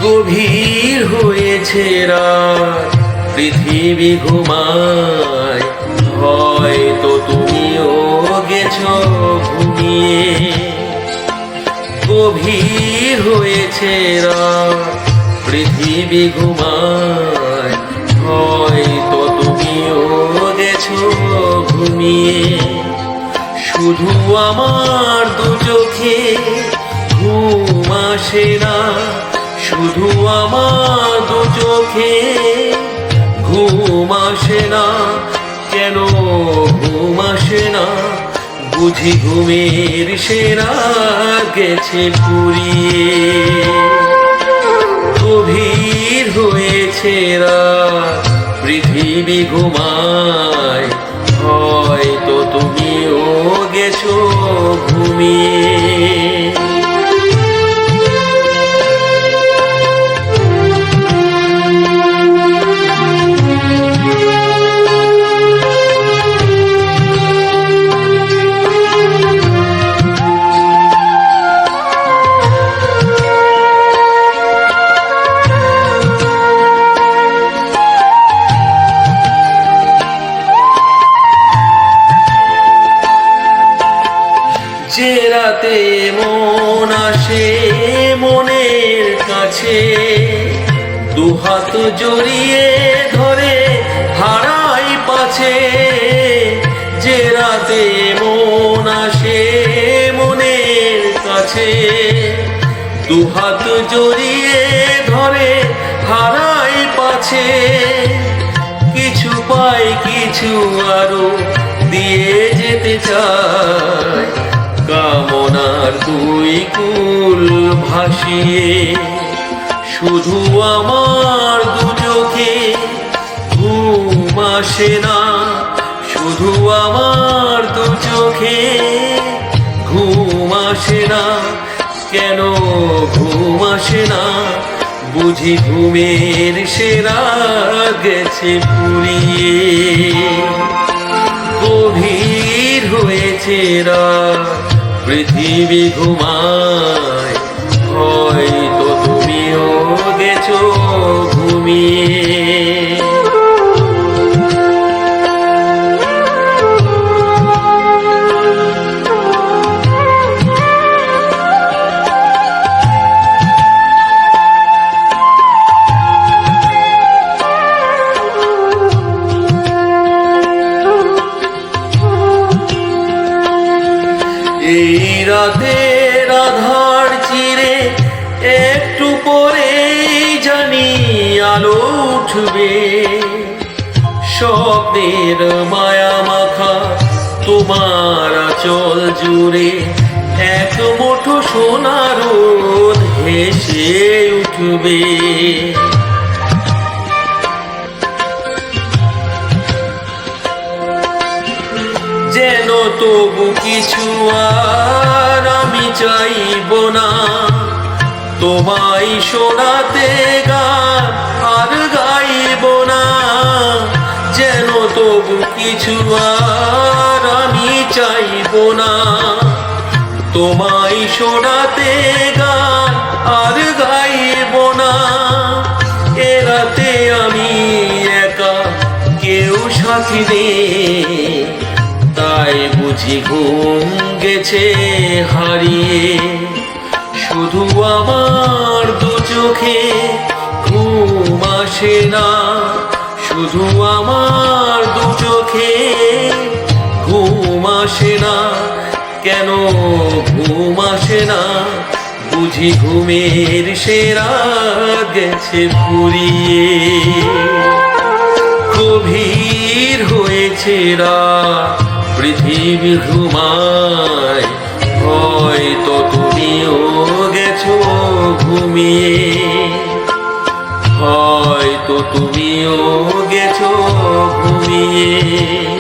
গভীর হয়েছে রাত, পৃথিবী ঘুমায়, হয়তো তুমিও গেছো ঘুমিয়ে। গভীর হয়েছে রাত, পৃথিবী ঘুমায়, হয়তো তুমিও গেছো ঘুমিয়ে। শুধু আমার দু চোখে ঘুম আসে না, শুধু আমার দু চোখে ঘুম আসে না। কেন ঘুম আসে না? বুঝি ঘুমের সেরা গেছে ফুরিয়ে। গভীর হয়েছে রাত, পৃথিবী ঘুমায়, হয়তো তুমিও গেছো ঘুমিয়ে। যে রাতে মন আসে মনের কাছে, দুহাত জড়িয়ে ধরে হারাই পাছে। যে রাতে মন আসে মনের কাছে, দুহাত জড়িয়ে ধরে হারাই পাছে। কিছু পাই কিছু আরো দিয়ে যেতে চাই, কামনার দুই কুল ভাসিয়ে। শুধু আমার দু চোখে ঘুম আসে না, শুধু আমার দু চোখে ঘুম আসে না। কেন ঘুম আসে না? বুঝি ঘুমের সেরা গেছে ফুরিয়ে। গভীর হয়েছে রাত, পৃথিবী ঘুমায়, হয়তো তুমিও গেছো ঘুমিয়ে। এই রাতের আধার চিরে একটু পরেই জানি আলো উঠবে। স্বপ্নের মায়া মাখা তোমার আঁচল জুড়ে এক মুঠো সোনার রোদ হেসে উঠবে। যেন তবু কিছু আর আমি চাইব না, তোমায় শোনাতে গান আর গাইব না। যেন তবু কিছু আর আমি চাইব না, তোমায় শোনাতে গান আর গাইব না। এ রাতে আমি একা, কেউ সাথী নেই, তাই বুঝি ঘুম গেছে হারিয়ে। শুধু আমার দু চোখে ঘুম আসে না, শুধু আমার দু চোখে ঘুম আসে না। কেন ঘুম আসে না? বুঝি ঘুমের সেরা গেছে ফুরিয়ে। গভীর হয়েছে রাত, পৃথিবী ঘুমায়, হয়তো তুমিও গেছো ঘুমিয়ে, হয়তো তুমিও গেছো ঘুমিয়ে।